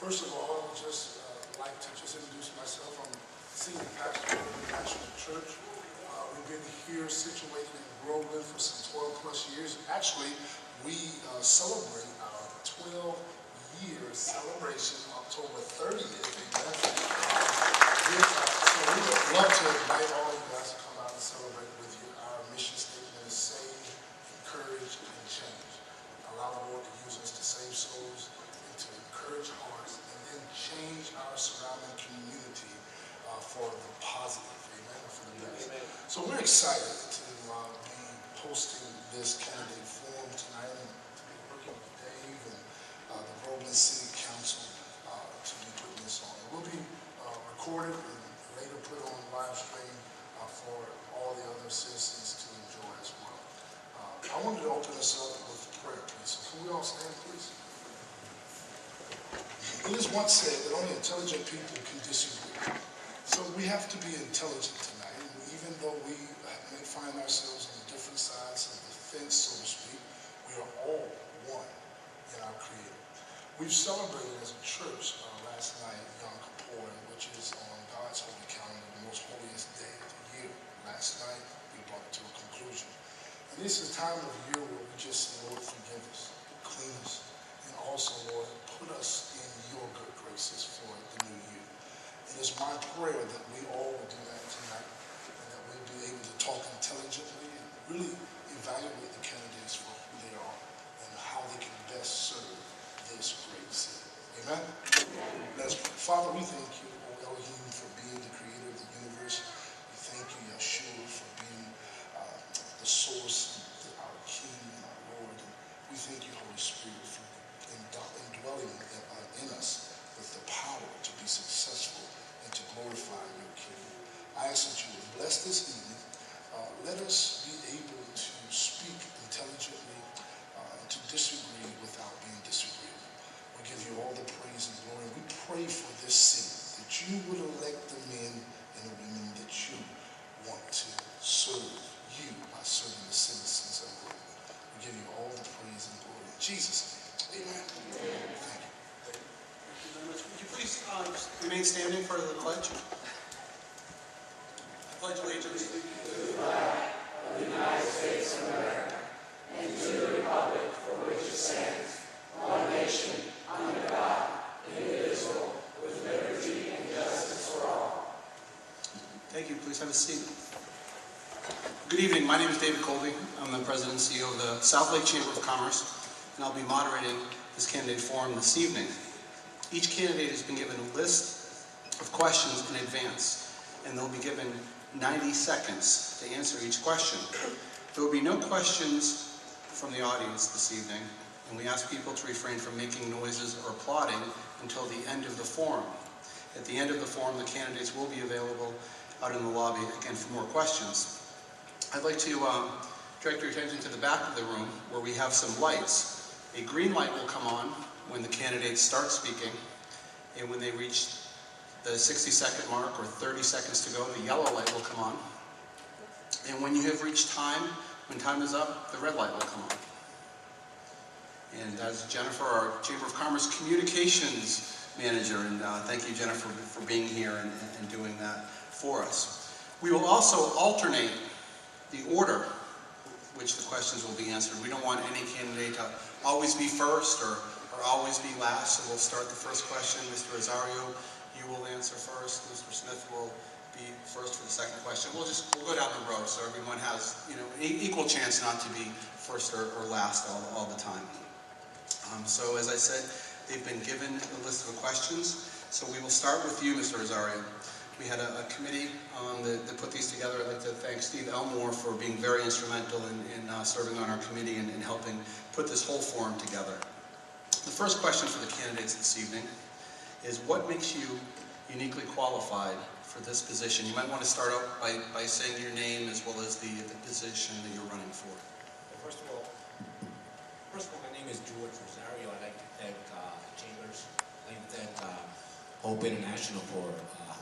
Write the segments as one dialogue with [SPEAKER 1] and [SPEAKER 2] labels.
[SPEAKER 1] First of all, I would just like to introduce myself. I'm senior pastor of the National Church. We've been here situated in Groveland for some 12 plus years. Actually, we celebrate our 12-year celebration October 30th. So we would love to invite all you guys to come out and celebrate with you. Our mission statement is save, encourage, and change. Allow the Lord to use us to save souls, to encourage hearts, and then change our surrounding community for the positive, amen, for the best. Amen. So we're excited to be hosting this candidate forum tonight and to be working with Dave and the Groveland City Council to be putting this on. It will be recorded and later put on live stream for all the other citizens to enjoy as well. I wanted to open us up with prayer, please. So can we all stand, please? It is once said that only intelligent people can disagree. So we have to be intelligent tonight, and even though we may find ourselves on different sides of the fence, so to speak, we are all one in our Creator. We've celebrated as a church last night Yom Kippur, which is on God's holy calendar, the most holiest day of the year. Last night, we brought it to a conclusion. And this is a time of year where we just say, Lord, forgive us, clean us, and also, Lord, put us in your good graces for the new year. It is my prayer that we all will do that tonight, and that we'll be able to talk intelligently and really evaluate the candidates for who they are and how they can best serve this great city. Amen? Let's pray. Father, we thank you, O Elohim, for being the creator of the universe. We thank you, Yeshua, for being the source, our King and our Lord. And we thank you, Holy Spirit, for indwelling in us with the power to be successful and to glorify your kingdom. I ask that you would bless this evening. Let us be able to speak intelligently and to disagree without being disagreeable. We give you all the praise and glory. We pray for this city, that you would elect the men and the women that you want to serve you by serving the citizens of the world. We give you all the praise and glory in Jesus' name. Amen. Amen. Thank you.
[SPEAKER 2] Thank you very much. Would you please remain standing for the pledge? I pledge allegiance to
[SPEAKER 3] the flag of the United States of America and to the republic for which it stands, one nation, under God, indivisible, with liberty and justice for all.
[SPEAKER 2] Thank you. Please have a seat. Good evening. My name is David Colby. I'm the President and CEO of the South Lake Chamber of Commerce, and I'll be moderating this candidate forum this evening. Each candidate has been given a list of questions in advance, and they'll be given 90 seconds to answer each question. There will be no questions from the audience this evening, and we ask people to refrain from making noises or applauding until the end of the forum. At the end of the forum, the candidates will be available out in the lobby again for more questions. I'd like to direct your attention to the back of the room where we have some lights. A green light will come on when the candidates start speaking, and when they reach the 60-second mark or 30 seconds to go, the yellow light will come on. And when you have reached time, when time is up, the red light will come on. And that's Jennifer, our Chamber of Commerce Communications Manager, and thank you, Jennifer, for being here and doing that for us. We will also alternate the order which the questions will be answered. We don't want any candidate to always be first or always be last, so we'll start the first question. Mr. Rosario, you will answer first. Mr. Smith will be first for the second question. We'll go down the row so everyone has, an equal chance not to be first or last all the time. So as I said, they've been given a list of questions. So we will start with you, Mr. Rosario. We had a committee that put these together. I'd like to thank Steve Elmore for being very instrumental in serving on our committee and helping put this whole forum together. The first question for the candidates this evening is, what makes you uniquely qualified for this position? You might want to start out by saying your name as well as the position that you're running for.
[SPEAKER 4] Well, first of all, my name is George Rosario. I'd like to thank the Chambers. I'd like to thank Hope International for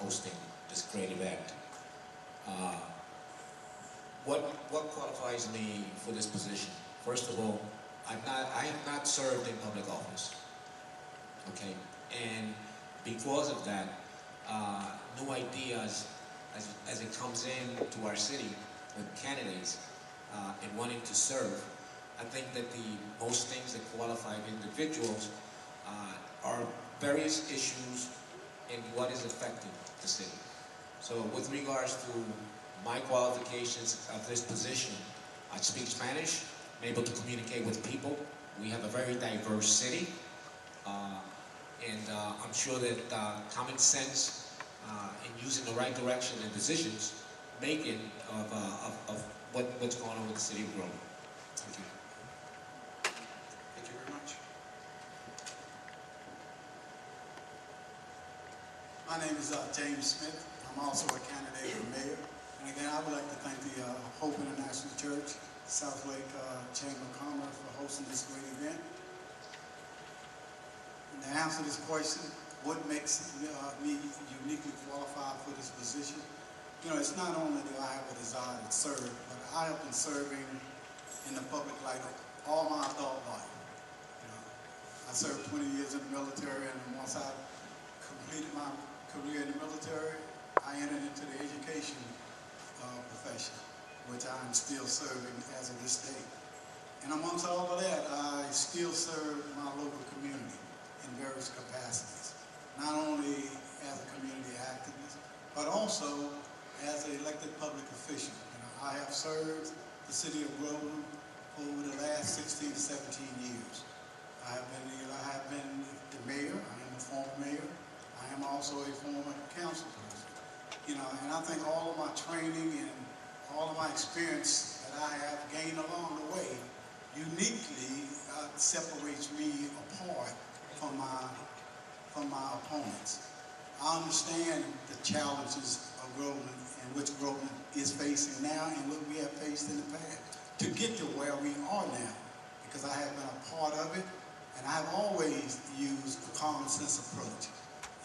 [SPEAKER 4] hosting this great event. What qualifies me for this position? First of all, I have not served in public office. Okay, and because of that, new ideas as it comes in to our city with candidates and wanting to serve, I think that the most things that qualify individuals are various issues in what is affecting the city. So with regards to my qualifications of this position, I speak Spanish, I'm able to communicate with people. We have a very diverse city, and I'm sure that common sense in using the right direction and decisions making of what's going on with the city of Groveland. Thank you.
[SPEAKER 2] Thank you very much.
[SPEAKER 5] My name is James Smith. I'm also a candidate for mayor. And again, I would like to thank the Hope International Church, South Lake Chamber of Commerce for hosting this great event. And to answer this question, what makes me uniquely qualified for this position? You know, it's not only do I have a desire to serve, but I have been serving in the public life all my adult life. You know, I served 20 years in the military, and once I completed my career in the military, I entered into the education profession, which I'm still serving as of this day. And amongst all of that, I still serve my local community in various capacities, not only as a community activist, but also as an elected public official. You know, I have served the city of Groveland over the last 16 to 17 years. I have been the mayor. I am a former mayor. I am also a former council person. You know, and I think all of my training and all of my experience that I have gained along the way uniquely separates me apart from my opponents. I understand the challenges of Groveland and which Groveland is facing now and what we have faced in the past to get to where we are now, because I have been a part of it, and I have always used a common sense approach.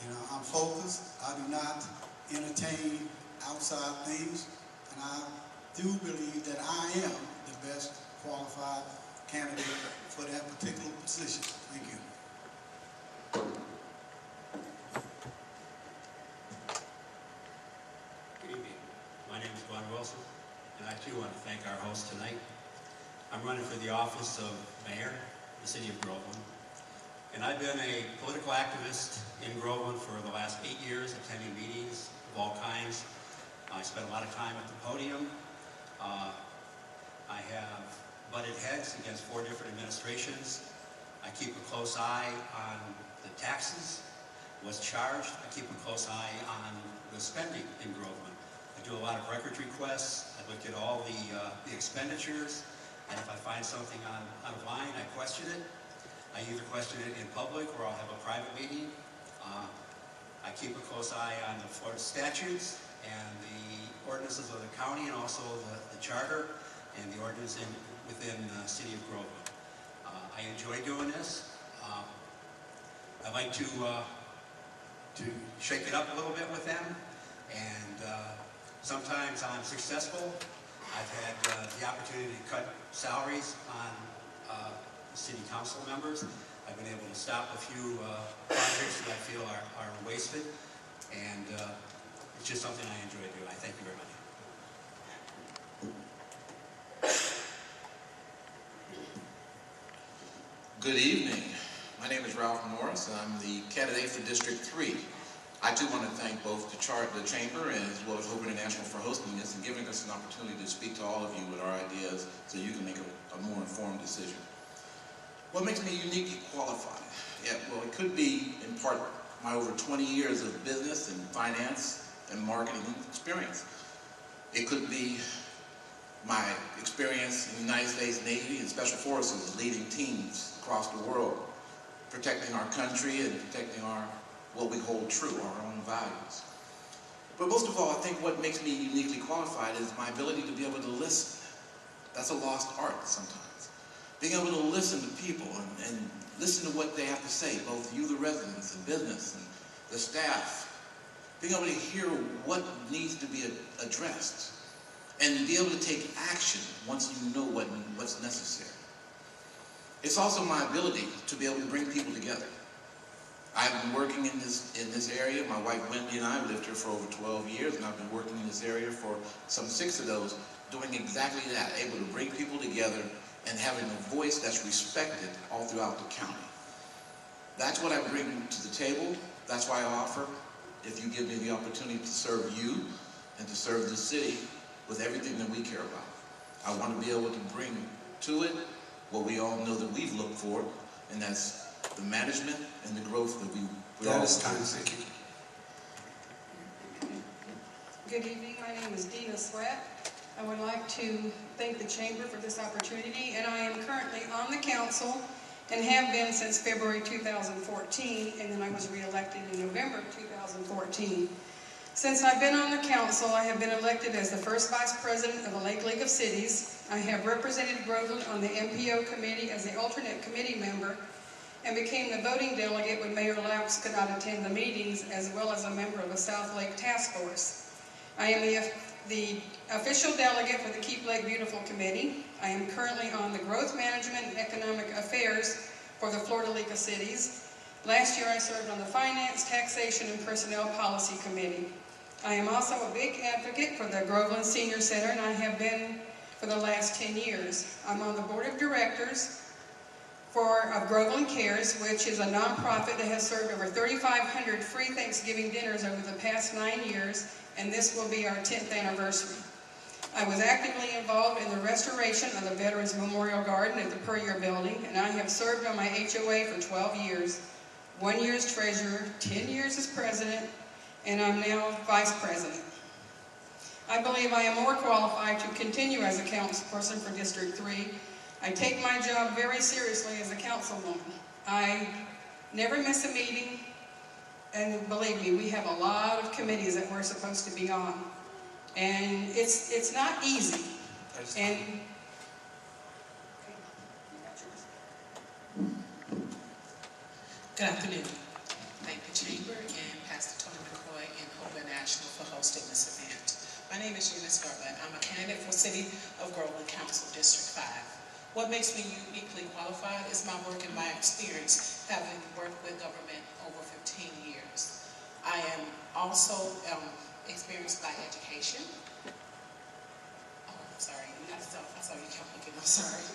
[SPEAKER 5] You know, I'm focused. I do not entertain outside things, and I do believe that I am the best qualified candidate for that particular position. Thank you.
[SPEAKER 6] Good evening. My name is Glenn Wilson, and I too want to thank our host tonight. I'm running for the office of mayor of the city of Groveland, and I've been a political activist in Groveland for the last 8 years, attending meetings of all kinds. I spent a lot of time at the podium. I have butted heads against 4 different administrations. I keep a close eye on the taxes, what's charged. I keep a close eye on the spending in Groveland. I do a lot of records requests. I look at all the expenditures, and if I find something out of line, I question it. I either question it in public or I'll have a private meeting. I keep a close eye on the Florida statutes and the ordinances of the county, and also the charter and the ordinance within the city of Groveland. I enjoy doing this. I like to shake it up a little bit with them, and sometimes I'm successful. I've had the opportunity to cut salaries on the city council members. I've been able to stop a few projects that I feel are wasted, and it's just something I enjoy doing. I thank you very much.
[SPEAKER 7] Good evening. My name is Ralph Norris, and I'm the candidate for District 3. I too want to thank both the Chamber as well as Hope International for hosting this and giving us an opportunity to speak to all of you with our ideas so you can make a more informed decision. What makes me uniquely qualified? Yeah, well, it could be, in part, my over 20 years of business and finance and marketing experience. It could be my experience in the United States Navy and Special Forces, leading teams across the world, protecting our country and protecting what we hold true, our own values. But most of all, I think what makes me uniquely qualified is my ability to be able to listen. That's a lost art sometimes. Being able to listen to people and listen to what they have to say, both you, the residents, and business, and the staff. Being able to hear what needs to be addressed, and be able to take action once you know what's necessary. It's also my ability to be able to bring people together. I I've been working in this area. My wife Wendy and I have lived here for over 12 years, and I've been working in this area for some 6 of those, doing exactly that, able to bring people together and having a voice that's respected all throughout the county. That's what I bring to the table. That's why I offer, if you give me the opportunity to serve you and to serve the city with everything that we care about. I want to be able to bring to it what we all know that we've looked for, and that's the management and the growth that we all
[SPEAKER 2] That is time. Thank you.
[SPEAKER 8] Good evening, my name is Dina Sweat. I would like to thank the Chamber for this opportunity, and I am currently on the council and have been since February 2014, and then I was re-elected in November 2014. Since I've been on the council, I have been elected as the first vice president of the Lake League of Cities. I have represented Groveland on the MPO committee as the alternate committee member, and became the voting delegate when Mayor Laux could not attend the meetings, as well as a member of the South Lake Task Force. I am the official delegate for the Keep Lake Beautiful Committee. I am currently on the Growth Management and Economic Affairs for the Florida League of Cities. Last year I served on the Finance, Taxation, and Personnel Policy Committee. I am also a big advocate for the Groveland Senior Center, and I have been for the last 10 years. I'm on the board of directors of Groveland Cares, which is a nonprofit that has served over 3,500 free Thanksgiving dinners over the past 9 years, and this will be our 10th anniversary. I was actively involved in the restoration of the Veterans Memorial Garden at the Puryear Building, and I have served on my HOA for 12 years, 1 year as treasurer, 10 years as president, and I'm now vice president. I believe I am more qualified to continue as a councilperson for District 3. I take my job very seriously as a councilwoman. I never miss a meeting, and believe me, we have a lot of committees that we're supposed to be on. And it's not easy. And
[SPEAKER 9] good afternoon. Thank the Chamber and Pastor Tony McCoy and Hope International for hosting this event. My name is Eunice Garbutt. I'm a candidate for City of Groveland Council District 5. What makes me uniquely qualified is my work and my experience, having worked with government over 15 years. I am also experienced by education. Oh, I'm sorry. I saw you kept looking. I'm sorry.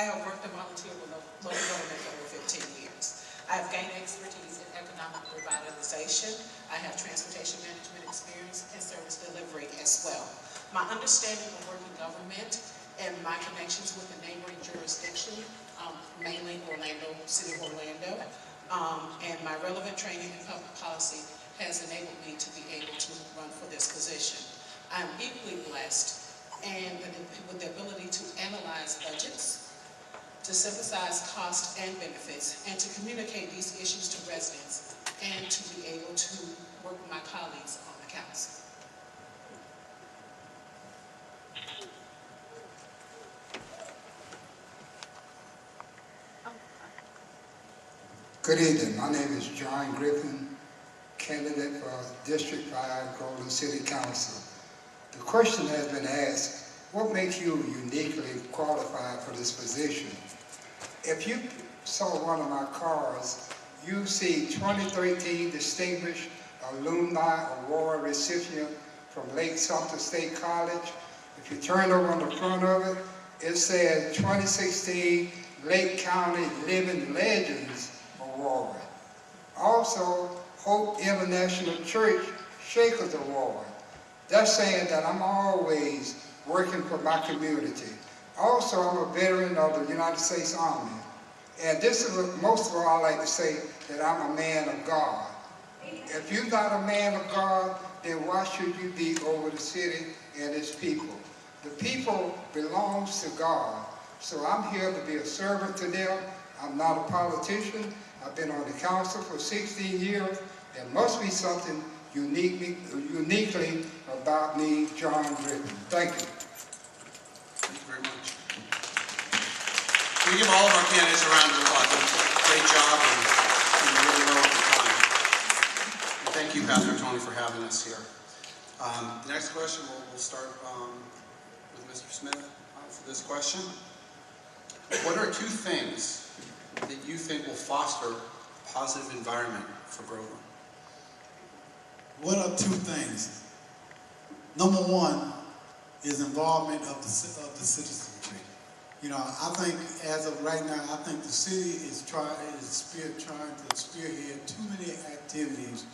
[SPEAKER 9] I have worked and volunteered with local government for over 15 years. I have gained expertise in economic revitalization. I have transportation management experience and service delivery as well. My understanding of working government and my connections with the neighboring jurisdiction, mainly Orlando, City of Orlando, and my relevant training in public policy has enabled me to be able to run for this position. I'm equally blessed and with the ability to analyze budgets, to synthesize costs and benefits, and to communicate these issues to residents, and to be able to work with my colleagues on the council.
[SPEAKER 10] Good evening. My name is John Griffin, candidate for District 5, Groveland City Council. The question has been asked, what makes you uniquely qualified for this position? If you saw one of my cars, you see 2013 Distinguished Alumni Award recipient from Lake Sumter State College. If you turn over on the front of it, it says 2016 Lake County Living Legends Award. Also, Hope International Church Shakers Award. That's saying that I'm always working for my community. Also, I'm a veteran of the United States Army. And this is what most of all I like to say, that I'm a man of God. If you're not a man of God, then why should you be over the city and its people? The people belongs to God. So I'm here to be a servant to them. I'm not a politician. I've been on the council for 16 years. There must be something uniquely about me, John Griffin. Thank you.
[SPEAKER 2] Thank you very much. We give all of our candidates a round of applause. Great job and really well with the time. And thank you, Pastor Tony, for having us here. The next question, we'll start with Mr. Smith for this question. What are 2 things that you think will foster positive environment for Groveland?
[SPEAKER 5] What are two things? Number one is involvement of the citizenry. You know, I think as of right now, I think the city is trying to spearhead too many activities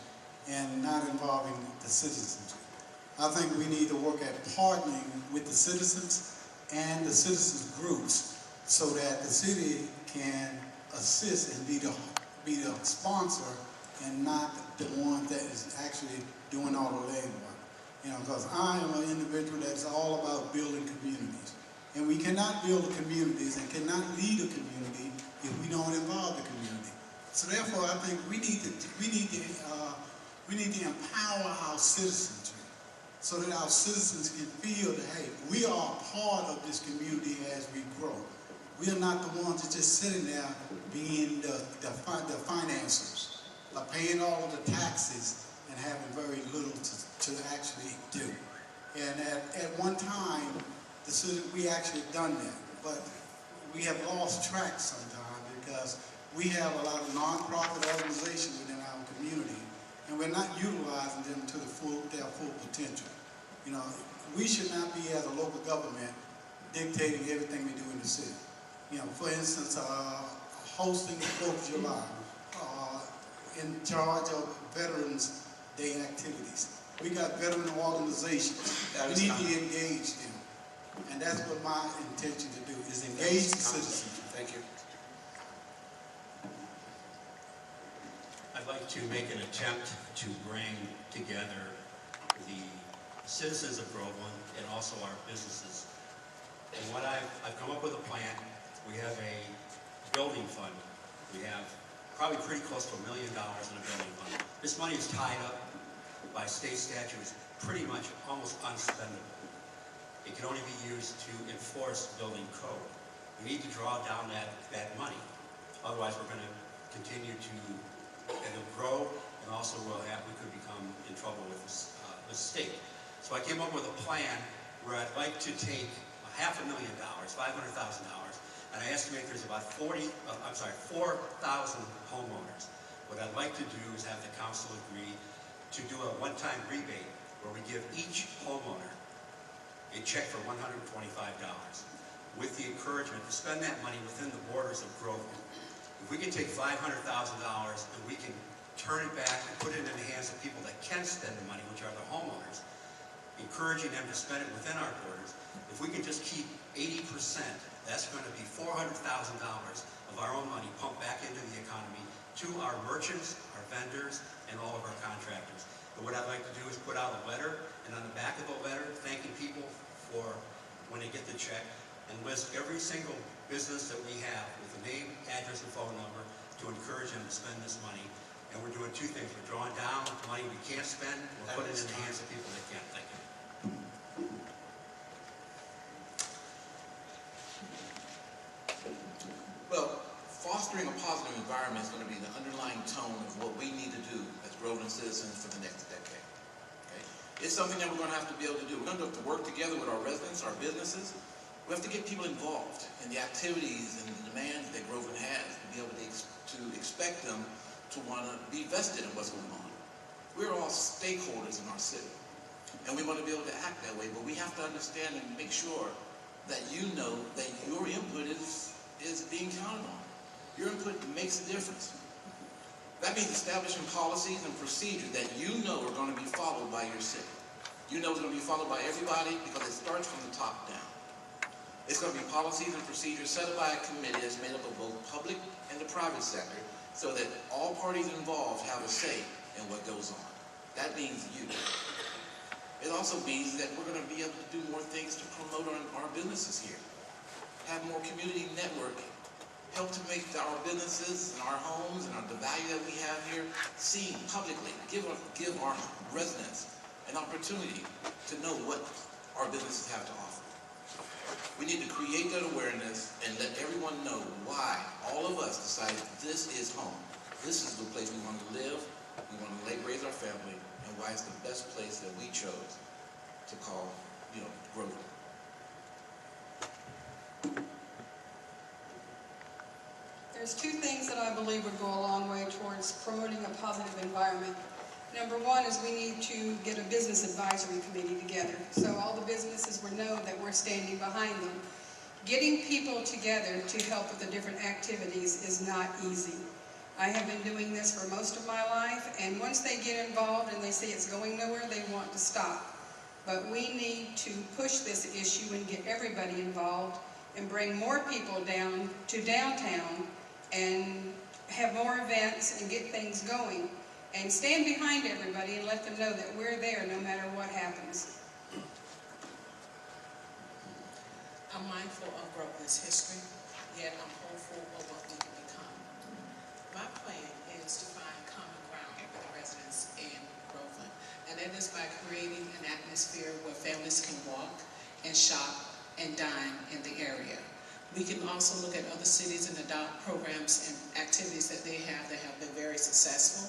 [SPEAKER 5] and not involving the citizenry. I think we need to work at partnering with the citizens and the citizens groups so that the city can assist and be the sponsor and not the one that is actually doing all the legwork. You know, because I am an individual that's all about building communities. And we cannot build the communities and cannot lead a community if we don't involve the community. So therefore, I think we need to empower our citizens so that our citizens can feel that, hey, we are a part of this community as we grow. We are not the ones that just sitting there being the financiers, paying all of the taxes and having very little to actually do. And at one time, we actually done that, but we have lost track sometimes because we have a lot of nonprofit organizations within our community, and we're not utilizing them to their full potential. You know, we should not be, as a local government, dictating everything we do in the city. You know, for instance, hosting the 4th of July, in charge of Veterans Day activities. We got veteran organizations. We need to engage them. And that's what my intention to do, is engage the citizens.
[SPEAKER 2] Thank you.
[SPEAKER 6] I'd like to make an attempt to bring together the citizens of Groveland and also our businesses. And what I've come up with a plan. We have a building fund. We have probably pretty close to $1 million in a building fund. This money is tied up by state statutes, pretty much almost unspendable. It can only be used to enforce building code. We need to draw down that money. Otherwise, we're going to continue to grow, and also we could become in trouble with the state. So I came up with a plan where I'd like to take $500,000, and I estimate there's about 4,000 homeowners. What I'd like to do is have the council agree to do a one-time rebate where we give each homeowner a check for $125 with the encouragement to spend that money within the borders of Groveland. If we can take $500,000 and we can turn it back and put it in the hands of people that can spend the money, which are the homeowners, encouraging them to spend it within our borders, if we can just keep 80%, that's going to be $400,000 of our own money pumped back into the economy to our merchants, our vendors, and all of our contractors. But what I'd like to do is put out a letter, and on the back of the letter, thanking people for when they get the check, and list every single business that we have with a name, address, and phone number to encourage them to spend this money. And we're doing two things. We're drawing down money we can't spend, we're putting it in the hands of people that can. Thank you.
[SPEAKER 7] Well, fostering a positive environment is going to be the underlying tone of what we need to do as Groveland citizens for the next decade. Okay? It's something that we're going to have to be able to do. We're going to have to work together with our residents, our businesses. We have to get people involved in the activities and the demands that Groveland has, to be able to expect them to want to be vested in what's going on. We're all stakeholders in our city, and we want to be able to act that way, but we have to understand and make sure that you know that your input is being counted on. Your input makes a difference. That means establishing policies and procedures that you know are going to be followed by your city. You know it's going to be followed by everybody because it starts from the top down. It's going to be policies and procedures set up by a committee that's made up of both public and the private sector so that all parties involved have a say in what goes on. That means you. It also means that we're going to be able to do more things to promote our businesses here. Have more community networking. Help to make our businesses and our homes and the value that we have here seen publicly. Give our residents an opportunity to know what our businesses have to offer. We need to create that awareness and let everyone know why all of us decided this is home. This is the place we want to live, we want to raise our family, and why it's the best place that we chose to call, Groveland.
[SPEAKER 8] There's two things that I believe would go a long way towards promoting a positive environment. Number one is we need to get a business advisory committee together, so all the businesses will know that we're standing behind them. Getting people together to help with the different activities is not easy. I have been doing this for most of my life, and once they get involved and they see it's going nowhere, they want to stop. But we need to push this issue and get everybody involved and bring more people down to downtown and have more events and get things going. And stand behind everybody and let them know that we're there no matter what happens.
[SPEAKER 9] I'm mindful of Groveland's history, yet I'm hopeful of what we can become. My plan is to find common ground with the residents in Groveland, and that is by creating an atmosphere where families can walk and shop and dine in the area. We can also look at other cities and adopt programs and activities that they have that have been very successful.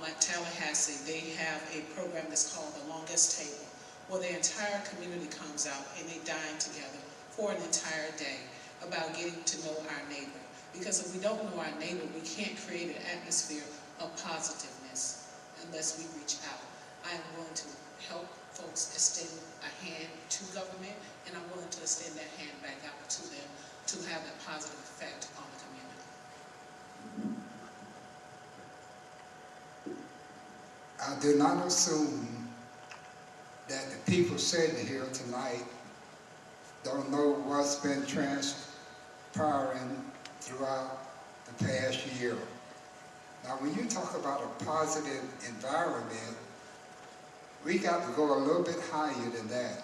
[SPEAKER 9] Like Tallahassee, they have a program that's called The Longest Table, where the entire community comes out and they dine together for an entire day about getting to know our neighbor. Because if we don't know our neighbor, we can't create an atmosphere of positiveness unless we reach out. I am willing to help folks extend a hand to government, and I'm willing to extend that hand back out to them to have that positive effect on the community.
[SPEAKER 10] I do not assume that the people sitting here tonight don't know what's been transpiring throughout the past year. Now, when you talk about a positive environment, we got to go a little bit higher than that.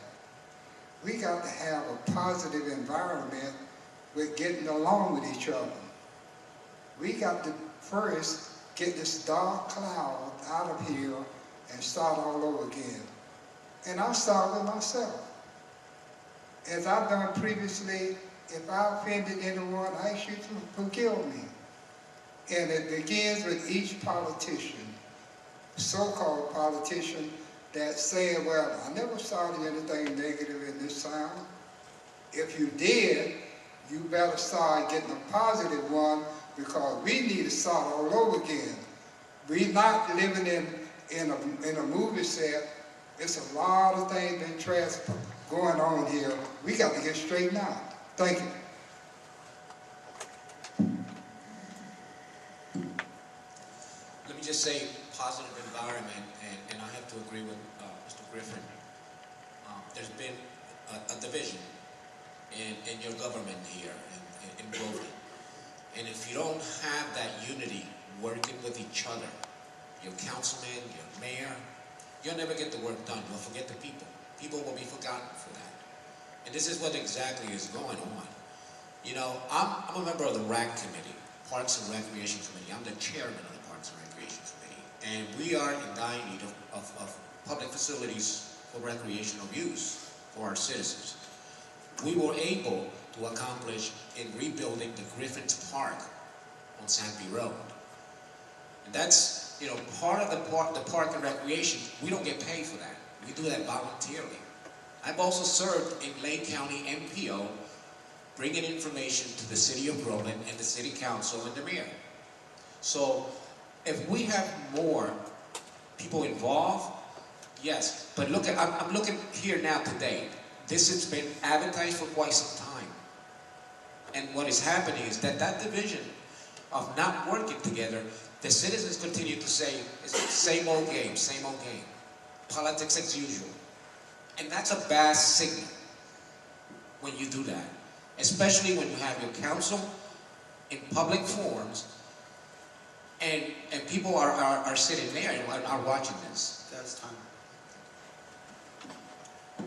[SPEAKER 10] We got to have a positive environment with getting along with each other. We got to first get this dark cloud out of here and start all over again. And I'll start with myself. As I've done previously, if I offended anyone, I ask you to forgive me. And it begins with each politician, so-called politician, that's saying, well, I never started anything negative in this town. If you did, you better start getting a positive one, because we need to start all over again. We're not living in a movie set. It's a lot of things been going on here. We got to get straightened out. Thank you.
[SPEAKER 4] Let me just say positive environment, and I have to agree with Mr. Griffin. There's been a division in your government here in Groveland. And if you don't have that unity working with each other, your councilman, your mayor, you'll never get the work done. You'll forget the people. People will be forgotten for that. And this is what exactly is going on. You know, I'm a member of the RAC committee, Parks and Recreation Committee. I'm the chairman of the Parks and Recreation Committee. And we are in dire need of public facilities for recreational use for our citizens. We were able to accomplish in rebuilding the Griffins Park on Sanpete Road. And that's, you know, part of the park and recreation. We don't get paid for that. We do that voluntarily. I've also served in Lake County MPO, bringing information to the city of Groveland and the city council and the mayor. So if we have more people involved, yes. But look, I'm looking here now today. This has been advertised for quite some time. And what is happening is that division of not working together, the citizens continue to say, it's the same old game, politics as usual. And that's a bad signal when you do that, especially when you have your council in public forums and people are sitting there and are watching this.
[SPEAKER 2] That's time.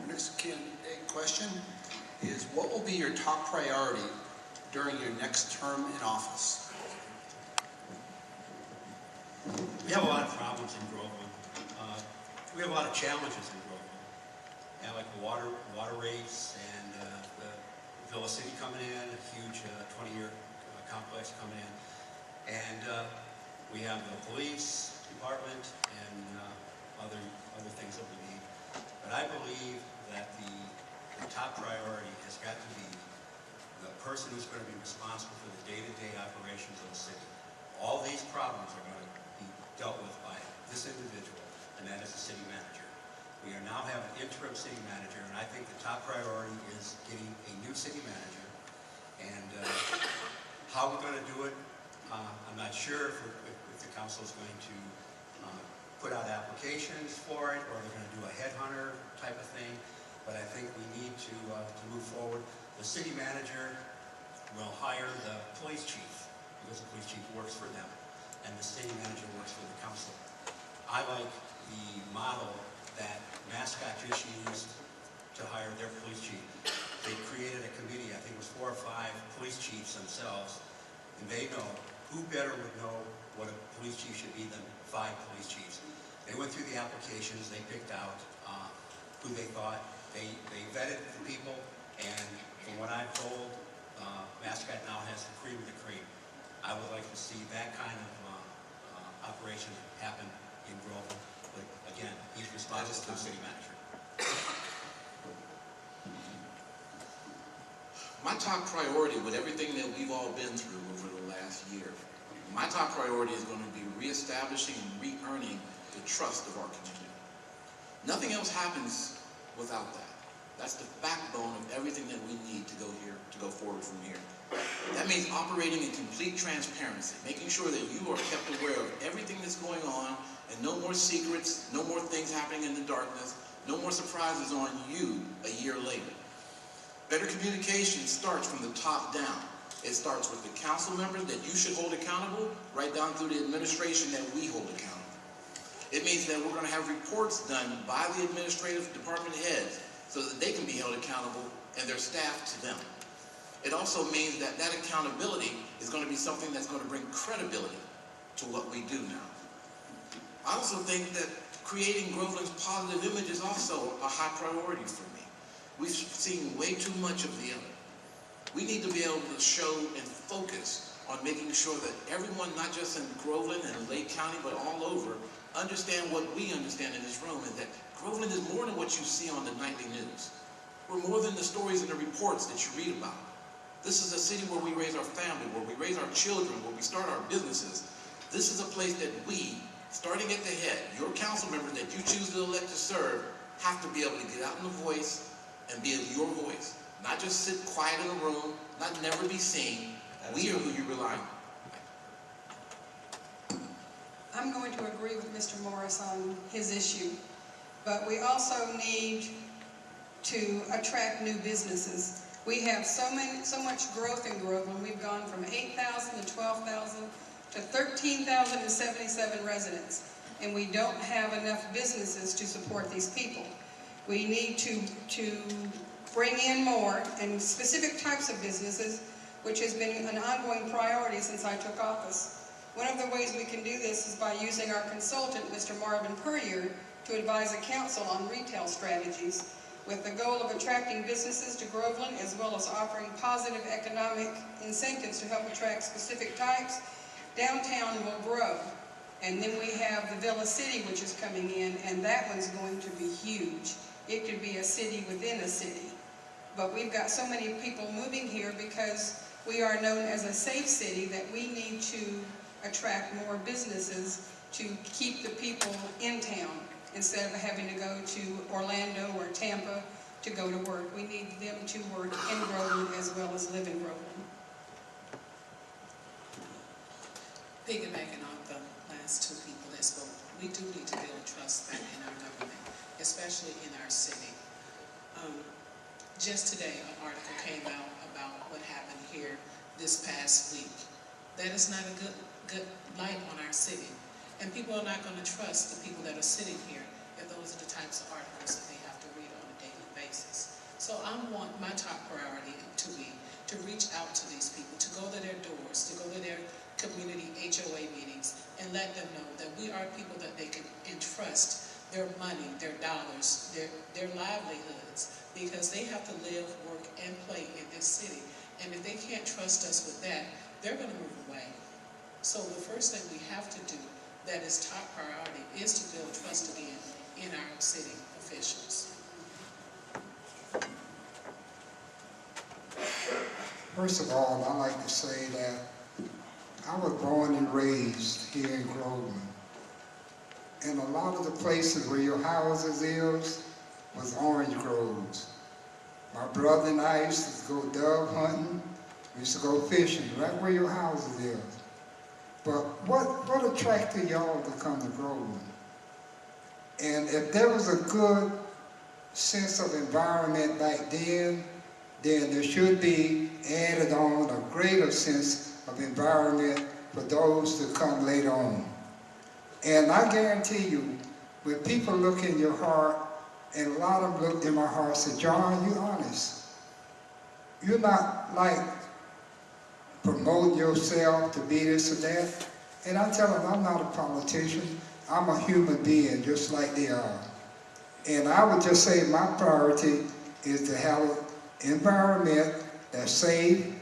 [SPEAKER 2] Next candidate question is, what will be your top priority during your next term in office?
[SPEAKER 6] We have a lot of problems in Groveland. We have a lot of challenges in Groveland. Yeah, like the water rates and the Villa City coming in, a huge 20-year complex coming in. And we have the police department and other things that we need. But I believe that the top priority has got to be the person who's going to be responsible for the day-to-day operations of the city. All these problems are going to be dealt with by this individual, and that is the city manager. We are now have an interim city manager, and I think the top priority is getting a new city manager. And how we're going to do it, I'm not sure if the council is going to put out applications for it, or they're going to do a headhunter type of thing. But I think we need to move forward. The city manager will hire the police chief, because the police chief works for them, and the city manager works for the council. I like the model that Mascot just used to hire their police chief. They created a committee, I think it was 4 or 5 police chiefs themselves, and they know, who better would know what a police chief should be than 5 police chiefs. They went through the applications, they picked out who they thought, they vetted the people, and from what I'm told, Mascot now has the cream of the cream. I would like to see that kind of operation happen in Groveland, but again, he's responsible to the city manager.
[SPEAKER 7] My top priority with everything that we've all been through over the last year, my top priority is going to be reestablishing and re-earning the trust of our community. Nothing else happens without that. That's the backbone of everything that we need to go forward from here. That means operating in complete transparency, making sure that you are kept aware of everything that's going on, and no more secrets, no more things happening in the darkness, no more surprises on you a year later. Better communication starts from the top down. It starts with the council members that you should hold accountable, right down through the administration that we hold accountable. It means that we're going to have reports done by the administrative department heads so that they can be held accountable and their staff to them. It also means that that accountability is going to be something that's going to bring credibility to what we do now. I also think that creating Groveland's positive image is also a high priority for me. We've seen way too much of the other. We need to be able to show and focus on making sure that everyone, not just in Groveland and Lake County, but all over, understand what we understand in this room, is that Groveland is more than what you see on the nightly news. We're more than the stories and the reports that you read about. This is a city where we raise our family, where we raise our children, where we start our businesses. This is a place that we, starting at the head, your council members that you choose to elect to serve, have to be able to get out in the voice and be your voice. Not just sit quiet in a room, not never be seen. We are who you rely on.
[SPEAKER 8] I'm going to agree with Mr. Morris on his issue, but we also need to attract new businesses. We have so much growth in Groveland. We've gone from 8,000 to 12,000 to 13,077 residents, and we don't have enough businesses to support these people. We need to bring in more and specific types of businesses, which has been an ongoing priority since I took office. One of the ways we can do this is by using our consultant, Mr. Marvin Puryear, to advise the council on retail strategies, with the goal of attracting businesses to Groveland, as well as offering positive economic incentives to help attract specific types. Downtown will grow. And then we have the Villa City, which is coming in, and that one's going to be huge. It could be a city within a city. But we've got so many people moving here because we are known as a safe city that we need to attract more businesses to keep the people in town instead of having to go to Orlando or Tampa to go to work. We need them to work in Groveland as well as live in Groveland.
[SPEAKER 9] Piggybacking on the last two people that spoke, we do need to build trust back in our government, especially in our city. Just today, an article came out about what happened here this past week. That is not a good light on our city. And people are not going to trust the people that are sitting here if those are the types of articles that they have to read on a daily basis. So I want my top priority to be to reach out to these people, to go to their doors, to go to their community HOA meetings, and let them know that we are people that they can entrust their money, their dollars, their livelihoods, because they have to live, work, and play in this city. And if they can't trust us with that, they're going to move away. So the first thing we have to do that is top priority is to build trust again in our city officials.
[SPEAKER 10] First of all, I'd like to say that I was born and raised here in Groveland. And a lot of the places where your houses is was orange groves. My brother and I used to go dove hunting. We used to go fishing right where your houses is. But what attracted y'all to come to Groveland? And if there was a good sense of environment back then there should be added on a greater sense of environment for those to come later on. And I guarantee you, when people look in your heart, and a lot of them looked in my heart and said, John, you're honest. You're not like promoting yourself to be this or that. And I tell them, I'm not a politician. I'm a human being just like they are. And I would just say my priority is to have an environment that's safe,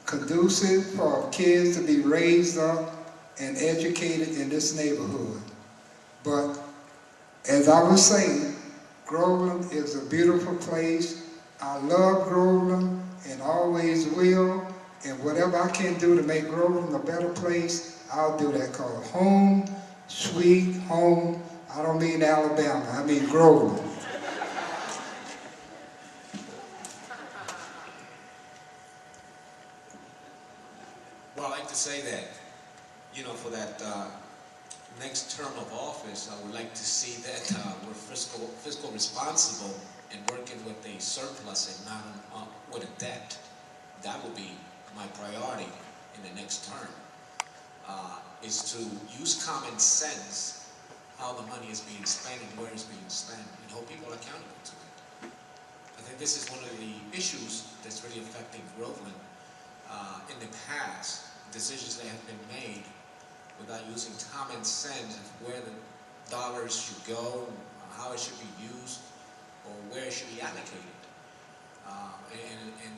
[SPEAKER 10] conducive for kids to be raised up and educated in this neighborhood. But as I was saying, Groveland is a beautiful place. I love Groveland and always will. And whatever I can do to make Groveland a better place, I'll do that. Called home, sweet home. I don't mean Alabama, I mean Groveland.
[SPEAKER 4] Well, I'd like to say that, you know, for that next term of office, I would like to see that we're fiscal responsible and working with a surplus and not with a debt. That would be my priority in the next term, is to use common sense how the money is being spent and where it's being spent, and hold people accountable to it. I think this is one of the issues that's really affecting Groveland. In the past, decisions that have been made without using common sense of where the dollars should go, how it should be used, or where it should be allocated.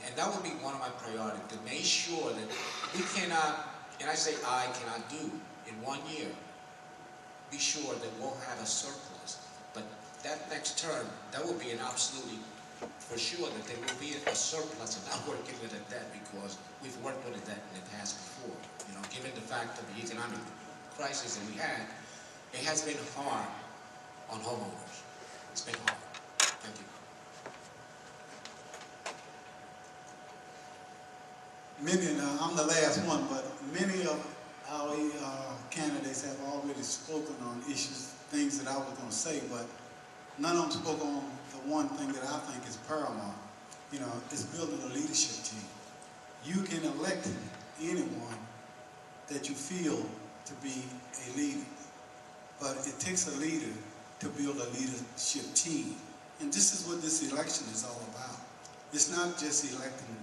[SPEAKER 4] And that would be one of my priorities, to make sure that we cannot, and I say I cannot do, in 1 year, be sure that we'll have a surplus. But that next term, that will be an absolutely, for sure, that there will be a surplus and not working with a debt, because we've worked with a debt in the past before. You know, given the fact of the economic crisis that we had, it has been hard on homeowners. It's been hard. Thank you.
[SPEAKER 5] I'm the last one, but many of our candidates have already spoken on issues, things that I was going to say, but none of them spoke on the one thing that I think is paramount. You know, it's building a leadership team. You can elect anyone that you feel to be a leader, but it takes a leader to build a leadership team. And this is what this election is all about. It's not just electing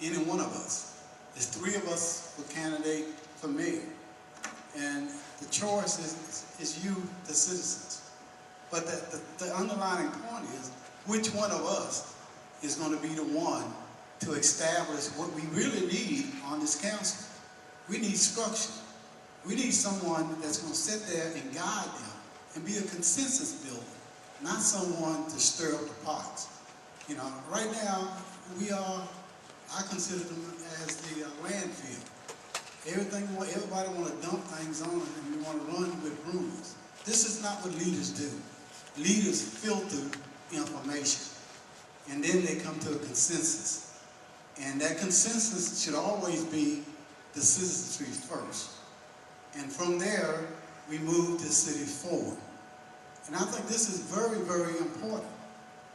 [SPEAKER 5] any one of us. It's 3 of us for candidate for mayor. And the choice is you, the citizens. But the underlying point is, which one of us is going to be the one to establish what we really need on this council? We need structure. We need someone that's going to sit there and guide them and be a consensus builder, not someone to stir up the pots. You know, right now, I consider them as the landfill. Everybody want to dump things on it, and we want to run with rumors. This is not what leaders do. Leaders filter information, and then they come to a consensus. And that consensus should always be the citizenry first. And from there, we move the city forward. And I think this is very, very important.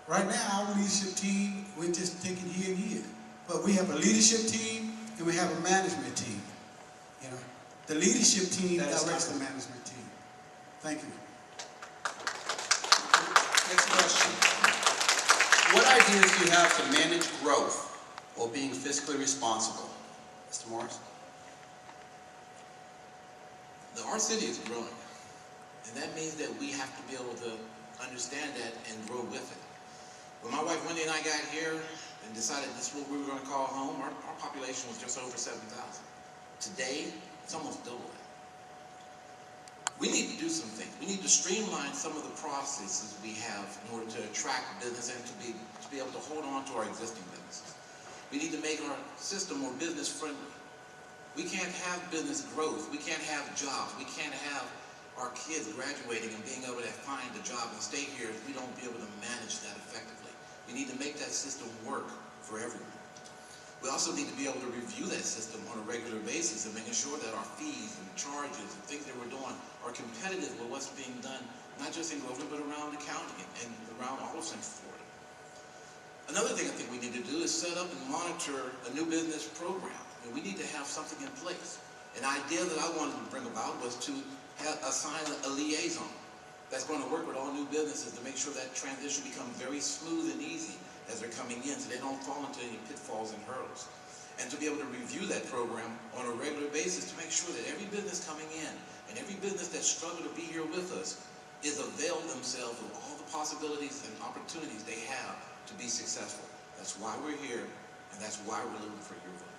[SPEAKER 5] Right now, our leadership team, we're just taking here and here. But we have a leadership team and we have a management team. You know, the leadership team directs the management team. Thank you.
[SPEAKER 2] Next question. What ideas do you have to manage growth while being fiscally responsible? Mr. Morris?
[SPEAKER 7] Our city is growing, and that means that we have to be able to understand that and grow with it. When my wife Wendy and I got here and decided this is what we were going to call home, our population was just over 7,000. Today, it's almost double that. We need to do some things. We need to streamline some of the processes we have in order to attract business and to be able to hold on to our existing businesses. We need to make our system more business friendly. We can't have business growth. We can't have jobs. We can't have our kids graduating and being able to find a job and stay here if we don't be able to manage that effectively. We need to make that system work for everyone. We also need to be able to review that system on a regular basis and making sure that our fees and charges and things that we're doing are competitive with what's being done, not just in Groveland, but around the county and around all of Central Florida. Another thing I think we need to do is set up and monitor a new business program. And we need to have something in place. An idea that I wanted to bring about was to assign a liaison that's going to work with all new businesses to make sure that transition becomes very smooth and easy as they're coming in, so they don't fall into any pitfalls and hurdles. And to be able to review that program on a regular basis to make sure that every business coming in and every business that struggled to be here with us is avail themselves of all the possibilities and opportunities they have to be successful. That's why we're here, and that's why we're looking for your vote.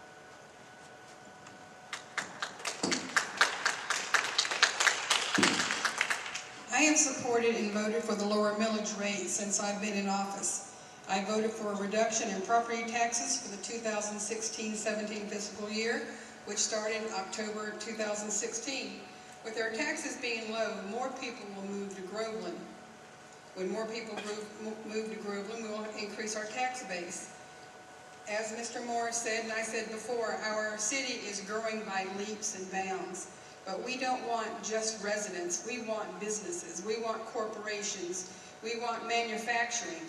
[SPEAKER 8] I have supported and voted for the lower millage rate since I've been in office. I voted for a reduction in property taxes for the 2016-17 fiscal year, which started October 2016. With our taxes being low, more people will move to Groveland. When more people move to Groveland, we will increase our tax base. As Mr. Morris said, and I said before, our city is growing by leaps and bounds. But we don't want just residents. We want businesses. We want corporations. We want manufacturing.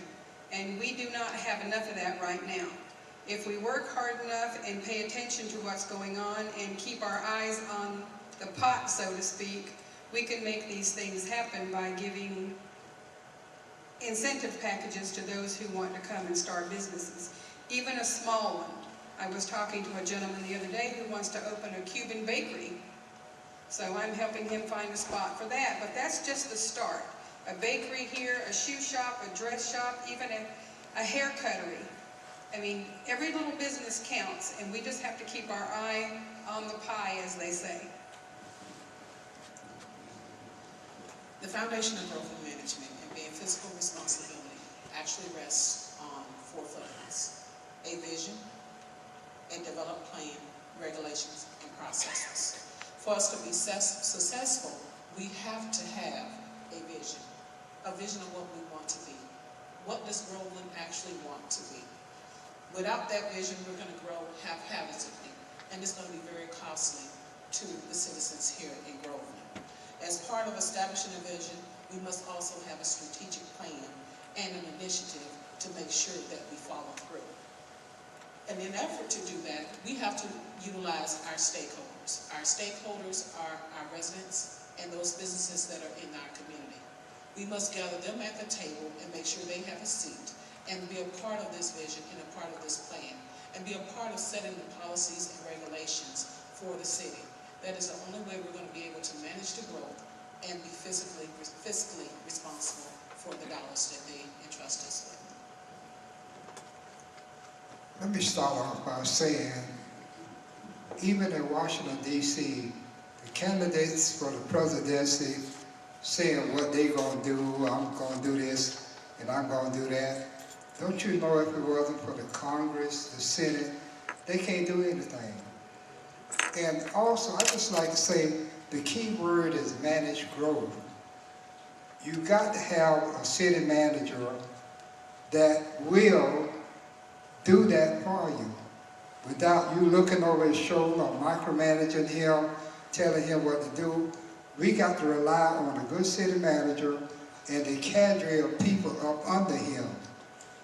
[SPEAKER 8] And we do not have enough of that right now. If we work hard enough and pay attention to what's going on and keep our eyes on the pot, so to speak, we can make these things happen by giving incentive packages to those who want to come and start businesses. Even a small one. I was talking to a gentleman the other day who wants to open a Cuban bakery. So I'm helping him find a spot for that. But that's just the start. A bakery here, a shoe shop, a dress shop, even a hair cuttery. I mean, every little business counts, and we just have to keep our eye on the pie, as they say.
[SPEAKER 9] The foundation of growth and management and being fiscal responsibility actually rests on 4 footnotes: a vision, a developed plan, regulations, and processes. For us to be successful, we have to have a vision of what we want to be. What does Groveland actually want to be? Without that vision, we're going to grow haphazardly, and it's going to be very costly to the citizens here in Groveland. As part of establishing a vision, we must also have a strategic plan and an initiative to make sure that we follow through. And in an effort to do that, we have to utilize our stakeholders. Our stakeholders are our residents and those businesses that are in our community. We must gather them at the table and make sure they have a seat and be a part of this vision and a part of this plan and be a part of setting the policies and regulations for the city. That is the only way we're going to be able to manage the growth and be fiscally responsible for the dollars that they entrust us with.
[SPEAKER 10] Let me start off by saying, even in Washington, D.C., the candidates for the presidency saying what they're going to do, I'm going to do this, and I'm going to do that. Don't you know if it wasn't for the Congress, the Senate, they can't do anything. And also, I just like to say, the key word is manage growth. You got to have a city manager that will do that for you without you looking over his shoulder or micromanaging him, telling him what to do. We got to rely on a good city manager and the cadre of people up under him.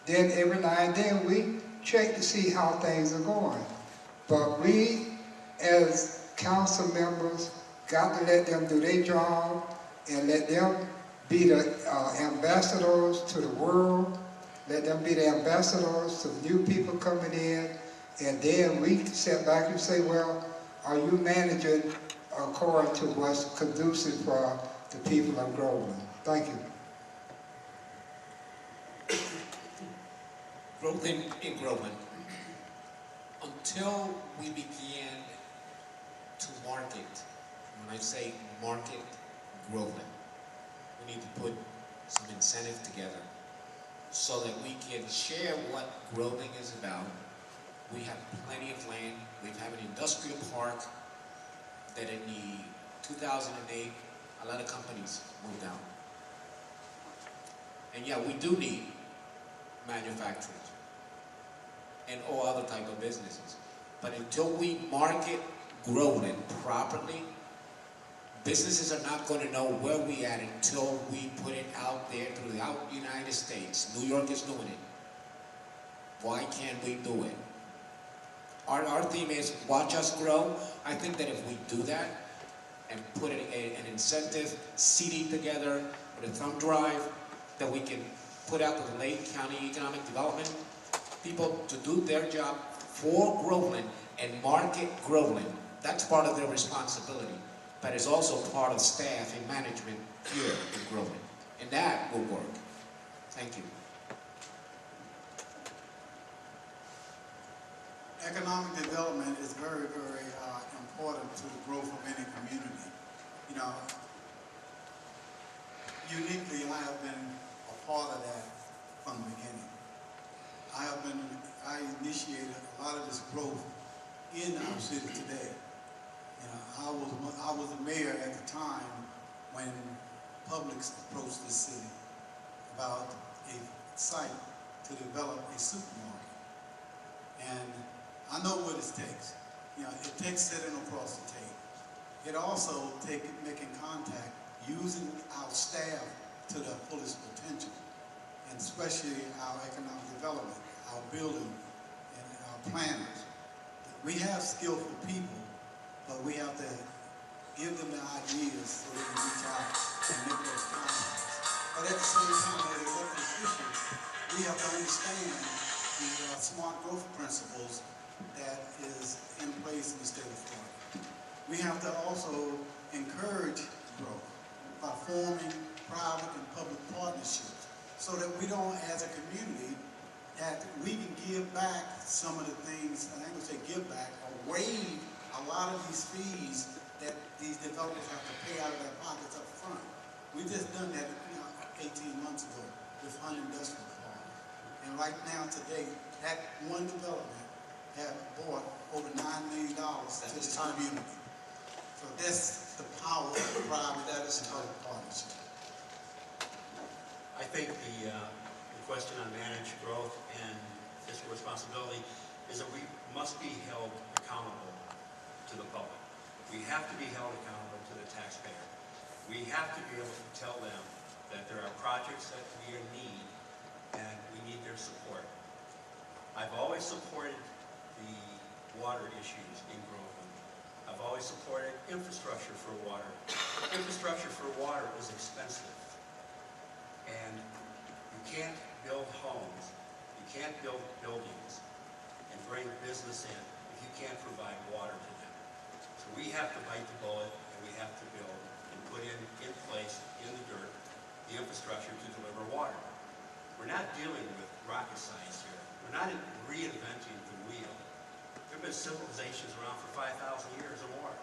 [SPEAKER 10] Then every now and then we check to see how things are going. But we, as council members, got to let them do their job and let them be the ambassadors to the world. Let them be the ambassadors to new people coming in. And then we sit back and say, well, are you managing according to what's conducive for the people of Groveland? Thank you.
[SPEAKER 4] Growth in Groveland. Until we begin to market, when I say market Groveland, we need to put some incentive together so that we can share what Groveland is about We have plenty of land. We have an industrial park that in the 2008, a lot of companies moved out. And yeah, we do need manufacturers and all other type of businesses. But until we market Groveland properly, businesses are not going to know where we at until we put it out there throughout the United States. New York is doing it. Why can't we do it? Our theme is watch us grow. I think that if we do that and put an incentive CD together with a thumb drive that we can put out to the Lake County Economic Development people to do their job for Groveland and market Groveland. That's part of their responsibility, but it's also part of staff and management here in Groveland. And that will work. Thank you.
[SPEAKER 5] Economic development is very, very important to the growth of any community. You know, uniquely, I have been a part of that from the beginning. I initiated a lot of this growth in our city today. You know, I was the mayor at the time when Publix approached the city about a site to develop a supermarket. And I know what it takes. You know, it takes sitting across the table. It also takes making contact, using our staff to their fullest potential, and especially our economic development, our building, and our planners. We have skillful people, but we have to give them the ideas so they can reach out and make those contacts. But at the same time, as elected officials, we have to understand the smart growth principles that is in place in the state of Florida. We have to also encourage growth by forming private and public partnerships so that we don't, as a community, that we can give back some of the things, I ain't gonna say give back, or waive a lot of these fees that these developers have to pay out of their pockets up front. We just done that 18 months ago with Hunt Industrial Park. And right now, today, that one development have bought over $9 million to this community. So that's the power of the private and public partnership.
[SPEAKER 6] I think the question on managed growth and fiscal responsibility is that we must be held accountable to the public. We have to be held accountable to the taxpayer. We have to be able to tell them that there are projects that we need and we need their support. I've always supported the water issues in Groveland. I've always supported infrastructure for water. Infrastructure for water is expensive. And you can't build homes, you can't build buildings and bring business in if you can't provide water to them. So we have to bite the bullet and we have to build and put in place, in the dirt, the infrastructure to deliver water. We're not dealing with rocket science here. We're not reinventing the wheel. There have been civilizations around for 5,000 years or more.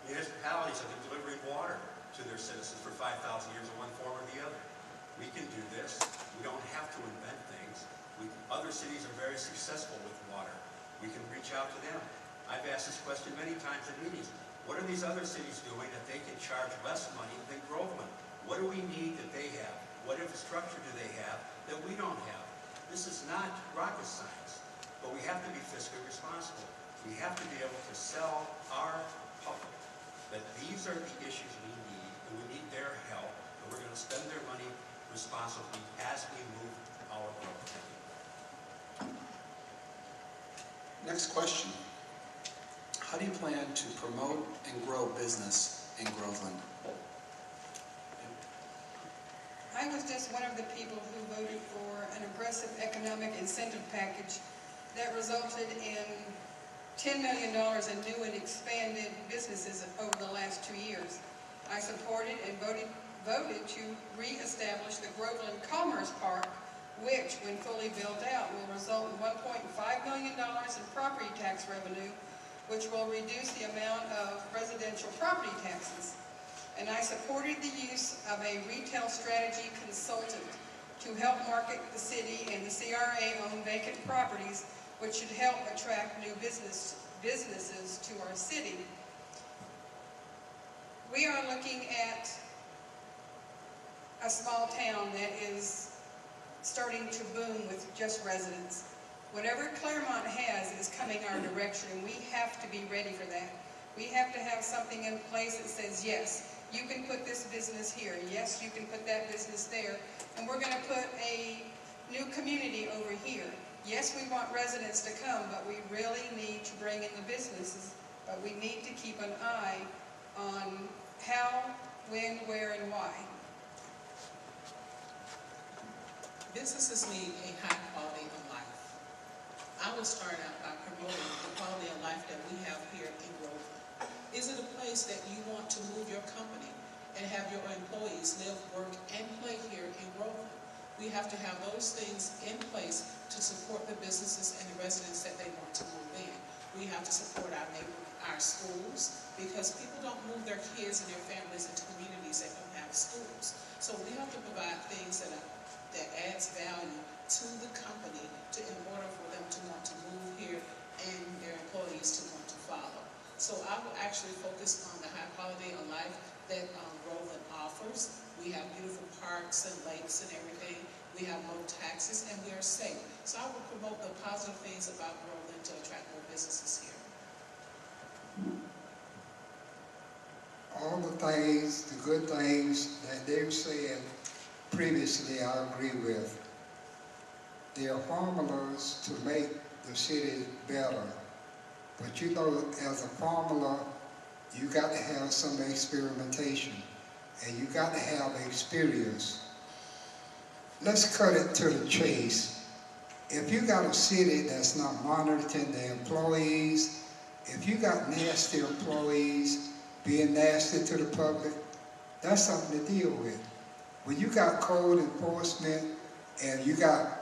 [SPEAKER 6] Municipalities have been delivering water to their citizens for 5,000 years in one form or the other. We can do this. We don't have to invent things. Other cities are very successful with water. We can reach out to them. I've asked this question many times at meetings. What are these other cities doing that they can charge less money than Groveland? What do we need that they have? What infrastructure do they have that we don't have? This is not rocket science, but we have to be fiscally responsible. We have to be able to sell our public that these are the issues we need, and we need their help, and we're going to spend their money responsibly as we move our growth.
[SPEAKER 2] Next question. How do you plan to promote and grow business in Groveland?
[SPEAKER 8] I was just one of the people who voted for an aggressive economic incentive package that resulted in $10 million in new and expanded businesses over the last 2 years. I supported and voted to re-establish the Groveland Commerce Park, which, when fully built out, will result in $1.5 million in property tax revenue, which will reduce the amount of residential property taxes. And I supported the use of a retail strategy consultant to help market the city and the CRA-owned vacant properties which should help attract new businesses to our city. We are looking at a small town that is starting to boom with just residents. Whatever Claremont has is coming our direction, and we have to be ready for that. We have to have something in place that says, yes, you can put this business here, yes, you can put that business there, and we're going to put a new community over here. Yes, we want residents to come, but we really need to bring in the businesses, but we need to keep an eye on how, when, where, and why.
[SPEAKER 9] Businesses need a high quality of life. I will start out by promoting the quality of life that we have here in Groveland. Is it a place that you want to move your company and have your employees live, work, and play here in Groveland? We have to have those things in place to support the businesses and the residents that they want to move in. We have to support our schools, because people don't move their kids and their families into communities that don't have schools. So we have to provide things that adds value to the company in order for them to want to move here and their employees to want to follow. So I will actually focus on the high quality of life that Groveland offers. We have beautiful parks and lakes and everything. We have low taxes and we are safe. So I will promote the positive things about Groveland to attract more businesses here.
[SPEAKER 10] All the things, the good things that they've said previously, I agree with. There are formulas to make the city better. But you know, as a formula, you got to have some experimentation, and you got to have experience. Let's cut it to the chase. If you got a city that's not monitoring their employees, if you got nasty employees being nasty to the public, that's something to deal with. When you got code enforcement and you got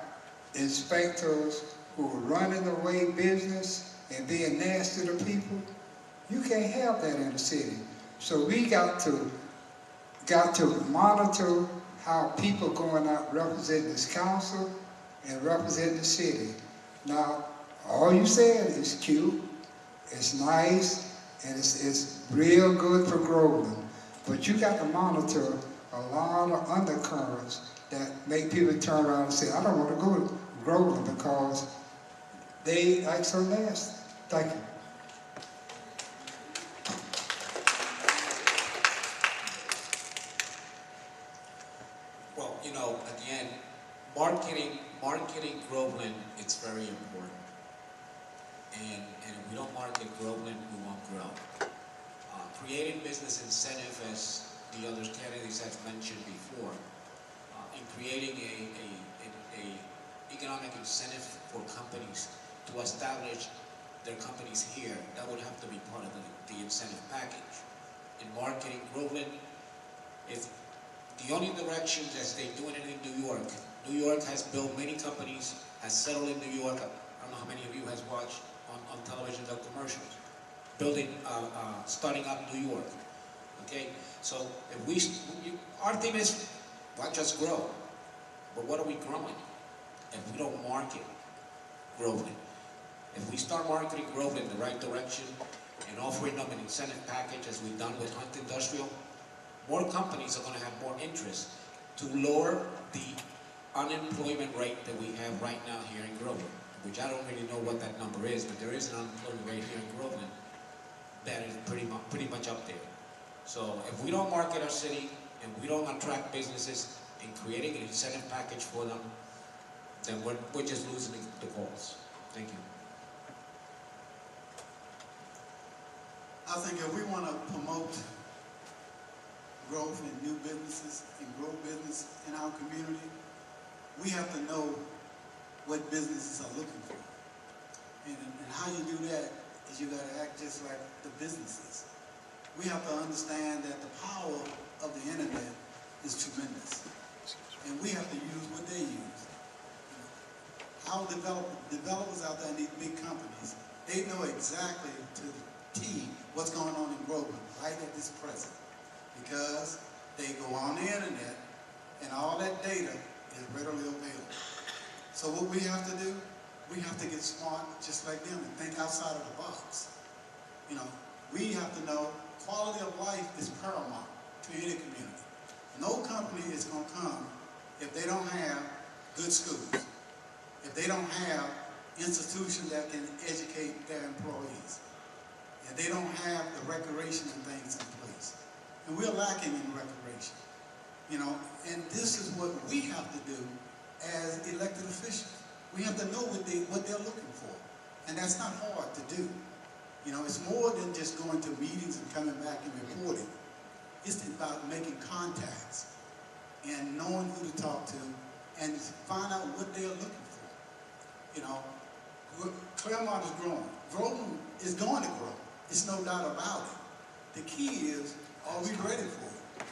[SPEAKER 10] inspectors who are running away business and being nasty to people, you can't have that in the city. So we got to monitor how people going out representing this council and representing the city. Now, all you said is cute, it's nice, and it's real good for Groveland. But you got to monitor a lot of undercurrents that make people turn around and say, I don't want to go to Groveland because they act so nasty. Thank you.
[SPEAKER 4] Well, you know, at the end, marketing Groveland, it's very important. And if we don't market Groveland, we won't grow. Creating business incentive, as the other candidates have mentioned before, in creating a economic incentive for companies to establish their companies here, that would have to be part of the incentive package. In marketing Groveland, if the only directions as they're doing it in New York has built many companies, has settled in New York. I don't know how many of you has watched on television the commercials, starting up New York. Okay, so if our thing is not just grow, but what are we growing? If we don't market Groveland, if we start marketing Groveland in the right direction and offering them an incentive package as we've done with Hunt Industrial, more companies are going to have more interest to lower the unemployment rate that we have right now here in Groveland, which I don't really know what that number is, but there is an unemployment rate here in Groveland that is pretty much up there. So if we don't market our city and we don't attract businesses in creating an incentive package for them, then we're just losing the cause. Thank you.
[SPEAKER 5] I think if we want to promote growth in new businesses and grow business in our community, we have to know what businesses are looking for. And how you do that is you got to act just like the businesses. We have to understand that the power of the internet is tremendous. And we have to use what they use. Our developers out there in these big companies, they know exactly to the T what's going on in Groveland right at this present. Because they go on the internet and all that data is readily available. So what we have to do, we have to get smart just like them and think outside of the box. You know, we have to know quality of life is paramount to any community. No company is going to come if they don't have good schools, if they don't have institutions that can educate their employees, and they don't have the recreation and things in place. And we're lacking in recreation, you know, and this is what we have to do as elected officials. We have to know what they're looking for, and that's not hard to do. You know, it's more than just going to meetings and coming back and reporting. It's about making contacts and knowing who to talk to and find out what they're looking for. You know, Claremont is growing. Groveland is going to grow. There's no doubt about it. The key is, are we ready for it?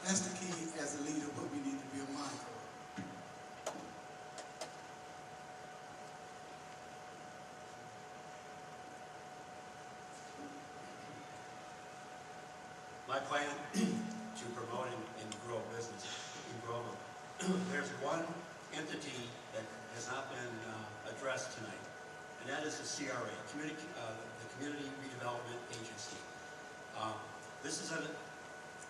[SPEAKER 5] That's the key as a leader, what we need to be mindful of.
[SPEAKER 6] My plan to promote and grow business in Groveland. There's one entity that has not been addressed tonight, and that is the CRA, the Community Redevelopment Agency. This is an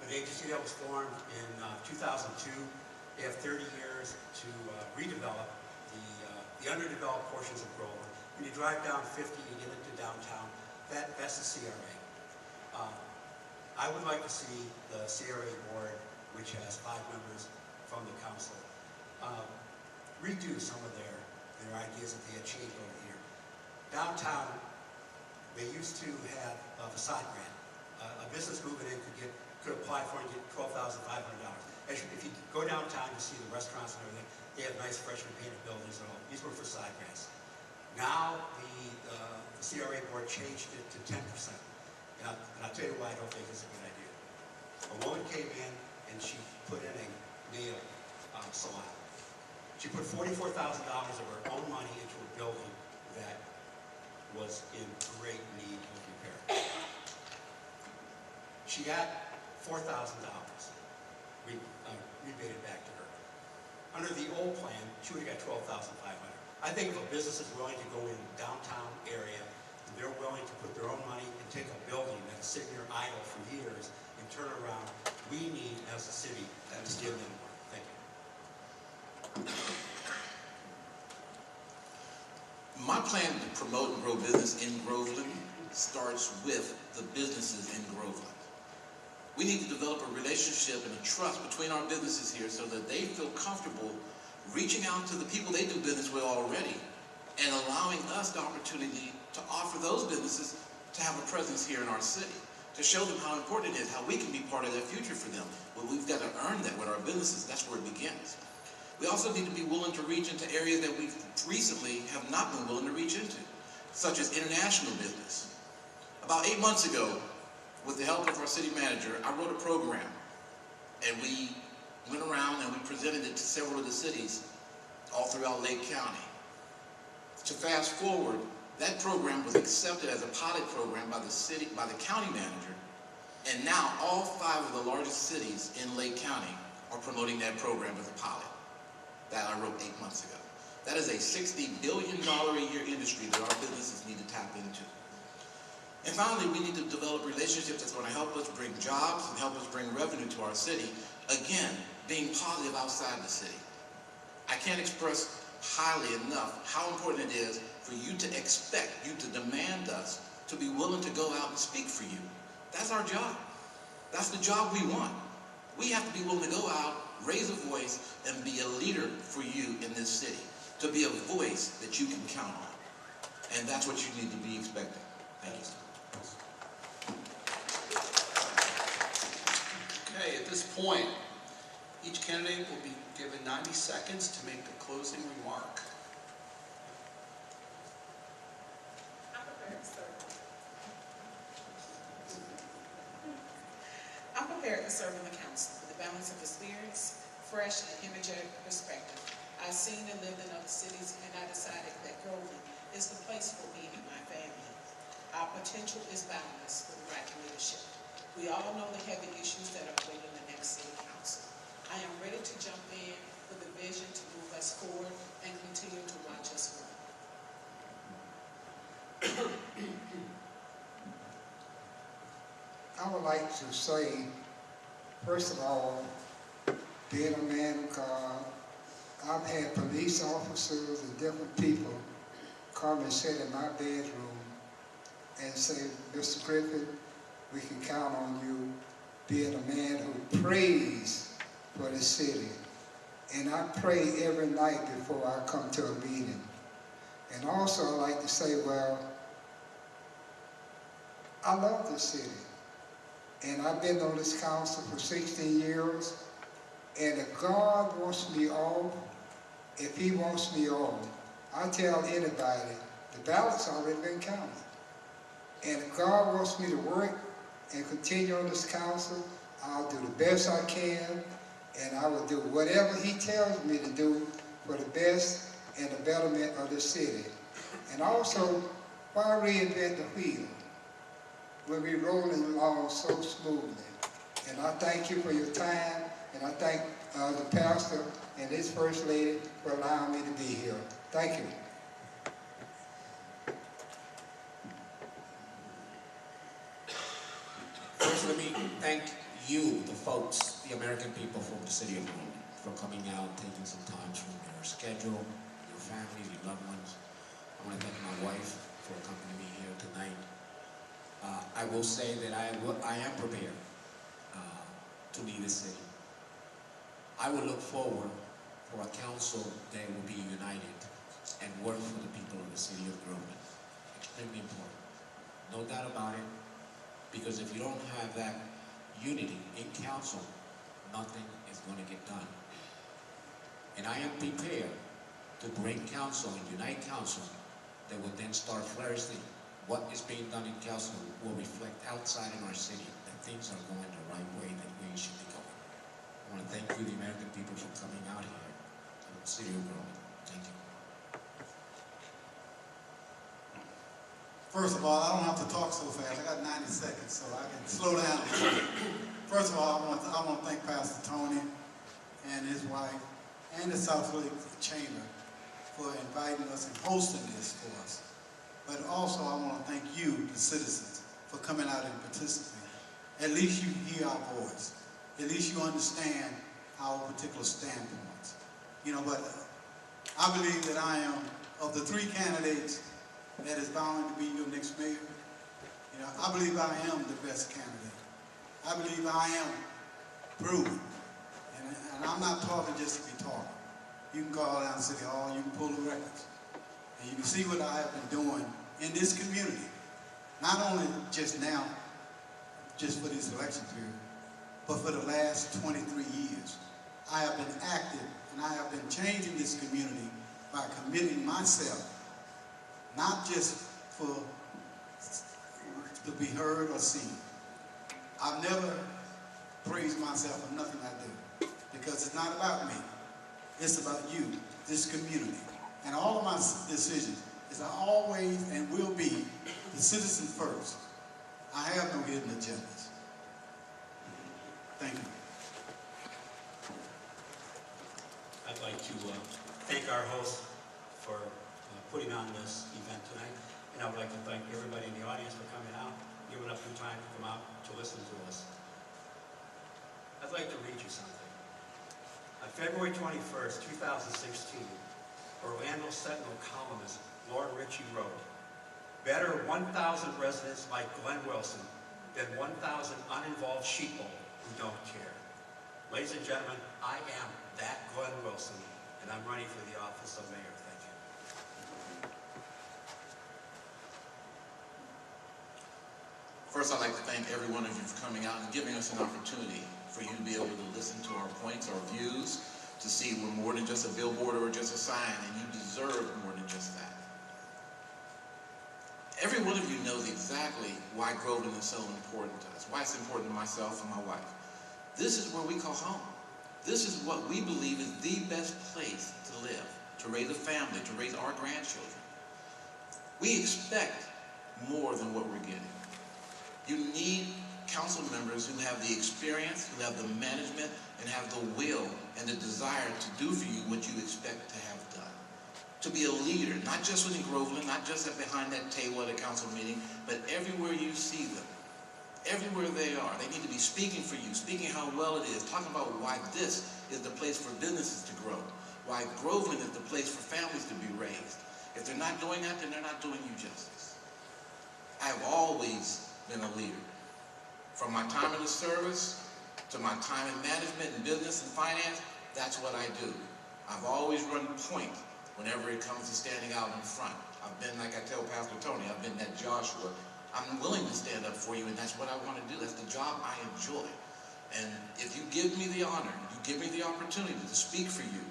[SPEAKER 6] agency that was formed in 2002. They have 30 years to redevelop the underdeveloped portions of Groveland. When you drive down 50, you get into downtown. That's the CRA. I would like to see the CRA board, which has 5 members from the council, redo some of their ideas that they had changed over here. Downtown, they used to have a facade grant. A business moving in could apply for and get $12,500. If you go downtown, you see the restaurants and everything. They have nice freshly painted buildings and all. These were facade grants. Now the CRA board changed it to 10%. And I'll tell you why I don't think it's a good idea. A woman came in and she put in a nail salon. She put $44,000 of her own money into a building that was in great need of repair. She got $4,000 rebated back to her. Under the old plan, she would have got $12,500. I think if a business is willing to go in the downtown area, and they're willing to put their own money and take a building that's sitting there idle for years and turn around, we need, as a city, to give them more. Thank you.
[SPEAKER 7] My plan to promote and grow business in Groveland starts with the businesses in Groveland. We need to develop a relationship and a trust between our businesses here so that they feel comfortable reaching out to the people they do business with already and allowing us the opportunity to offer those businesses to have a presence here in our city, to show them how important it is, how we can be part of their future for them. But we've got to earn that with our businesses. That's where it begins. We also need to be willing to reach into areas that we recently have not been willing to reach into, such as international business. About 8 months ago, with the help of our city manager, I wrote a program, and we went around and we presented it to several of the cities all throughout Lake County. To fast forward, that program was accepted as a pilot program by the county manager, and now all 5 of the largest cities in Lake County are promoting that program as a pilot that I wrote 8 months ago. That is a $60 billion a year industry that our businesses need to tap into. And finally, we need to develop relationships that's going to help us bring jobs and help us bring revenue to our city. Again, being positive outside the city. I can't express highly enough how important it is for you to expect, you to demand us to be willing to go out and speak for you. That's our job. That's the job we want. We have to be willing to go out, raise a voice, and be a leader for you in this city. To be a voice that you can count on. And that's what you need to be expecting. Thank you.
[SPEAKER 2] Okay, at this point, each candidate will be given 90 seconds to make the closing remark.
[SPEAKER 9] I'm prepared to serve on the council with a balance of experience, fresh and energetic perspective. I've seen and lived in other cities, and I decided that Groveland is the place for me and my family. Our potential is boundless with the right leadership. We all know the heavy issues that are awaiting the next city council. I am ready to jump in with a vision to move us forward and continue to watch us grow.
[SPEAKER 10] I would like to say, first of all, being a man of God, I've had police officers and different people come and sit in my bedroom and say, Mr. Griffin, we can count on you being a man who prays for the city. And I pray every night before I come to a meeting. And also I like to say, well, I love the city. And I've been on this council for 16 years. And if God wants me off, if he wants me off, I tell anybody, the ballot's already been counted. And if God wants me to work and continue on this council, I'll do the best I can, and I will do whatever he tells me to do for the best and the betterment of the city. And also, why reinvent the wheel when we're rolling along so smoothly? And I thank you for your time, and I thank the pastor and his first lady for allowing me to be here. Thank you.
[SPEAKER 4] First, let me thank you, the folks, the American people from the city of Groveland, for coming out, taking some time from your schedule, your family, your loved ones. I want to thank my wife for accompanying me here tonight. I will say that I am prepared to lead the city. I will look forward for a council that will be united and work for the people of the city of Groveland. Extremely important. No doubt about it. Because if you don't have that unity in council, nothing is going to get done. And I am prepared to bring council and unite council that will then start flourishing. What is being done in council will reflect outside in our city that things are going the right way that we should be going. I want to thank you, the American people, for coming out here to the city of Groveland. Thank you.
[SPEAKER 5] First of all, I don't have to talk so fast. I got 90 seconds, so I can slow down a little bit. First of all, I want to thank Pastor Tony and his wife and the South Lake Chamber for inviting us and hosting this for us. But also, I want to thank you, the citizens, for coming out and participating. At least you hear our voice. At least you understand our particular standpoints. You know, but I believe that I am, of the three candidates that is bound to be your next mayor, you know, I believe I am the best candidate. I believe I am proven. And I'm not talking just to be talking. You can call down City Hall, you can pull the records. And you can see what I have been doing in this community. Not only just now, just for this election period, but for the last 23 years. I have been active and I have been changing this community by committing myself, not just to be heard or seen. I've never praised myself for nothing I do, because it's not about me. It's about you, this community. And all of my decisions is I always and will be the citizen first. I have no hidden agendas. Thank you.
[SPEAKER 6] I'd like to thank our host for putting on this event tonight. And I would like to thank everybody in the audience for coming out, giving up your time to come out to listen to us. I'd like to read you something. On February 21st, 2016, Orlando Sentinel columnist Lauren Ritchie wrote, "Better 1,000 residents like Glenn Wilson than 1,000 uninvolved sheeple who don't care." Ladies and gentlemen, I am that Glenn Wilson, and I'm running for the office of mayor. Thank you.
[SPEAKER 7] First, I'd like to thank every one of you for coming out and giving us an opportunity for you to be able to listen to our points, our views, to see we're more than just a billboard or just a sign, and you deserve more than just that. Every one of you knows exactly why Groveland is so important to us, why it's important to myself and my wife. This is where we call home. This is what we believe is the best place to live, to raise a family, to raise our grandchildren. We expect more than what we're getting. You need council members who have the experience, who have the management, and have the will and the desire to do for you what you expect to have done. to be a leader, not just within Groveland, not just behind that table at a council meeting, but everywhere you see them. Everywhere they are, they need to be speaking for you, speaking how well it is, talking about why this is the place for businesses to grow, why Groveland is the place for families to be raised. If they're not doing that, then they're not doing you justice. I have always been a leader. From my time in the service to my time in management and business and finance, that's what I do. I've always run point whenever it comes to standing out in front. I've been, like I tell Pastor Tony, I've been that Joshua. I'm willing to stand up for you, and that's what I want to do. That's the job I enjoy. And if you give me the honor, you give me the opportunity to speak for you,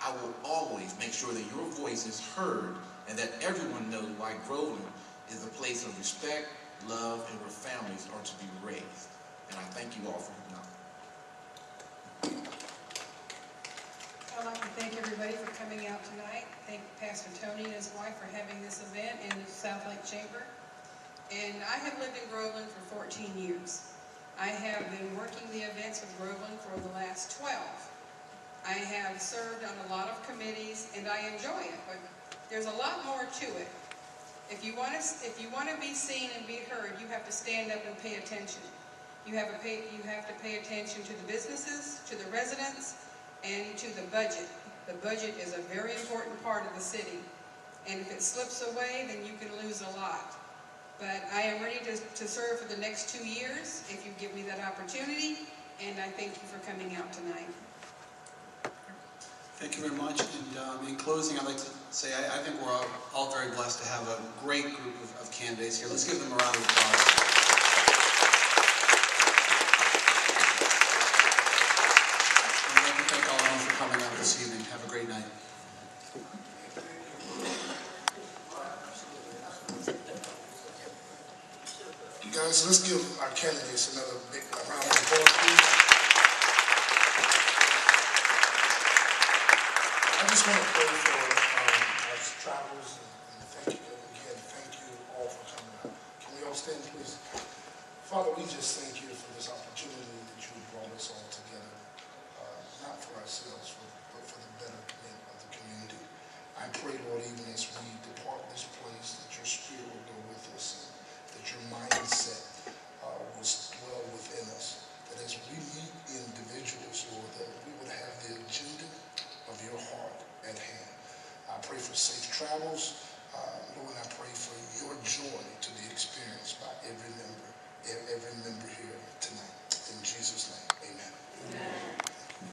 [SPEAKER 7] I will always make sure that your voice is heard and that everyone knows why Groveland is a place of respect, love, and where families are to be raised. And I thank you all for your knowledge.
[SPEAKER 8] I'd like to thank everybody for coming out tonight. Thank Pastor Tony and his wife for having this event in the South Lake Chamber. And I have lived in Groveland for 14 years. I have been working the events with Groveland for the last 12. I have served on a lot of committees and I enjoy it, but there's a lot more to it. If you want to be seen and be heard, you have to stand up and pay attention. You have to pay attention to the businesses, to the residents, and to the budget. The budget is a very important part of the city. And if it slips away, then you can lose a lot. But I am ready to serve for the next 2 years if you give me that opportunity, and I thank you for coming out tonight.
[SPEAKER 2] Thank you very much. And in closing, I'd like to say I think we're all very blessed to have a great group of candidates here. Let's give them a round of applause. I'd like to thank all of you for coming out this evening. Have a great night.
[SPEAKER 1] Guys, let's give our candidates another big round of applause, please. I just want to pray for our travels and thank you again. Thank you all for coming out. Can we all stand, please? Father, we just thank you for this opportunity that you brought us all together, not for ourselves, but for the betterment of the community. I pray, Lord, even as we depart this place, that your spirit will go with us. That your mindset will dwell within us. That as we meet individuals, Lord, that we would have the agenda of your heart at hand. I pray for safe travels. Lord, I pray for your joy to be experienced by every member here tonight. In Jesus' name, amen. Amen.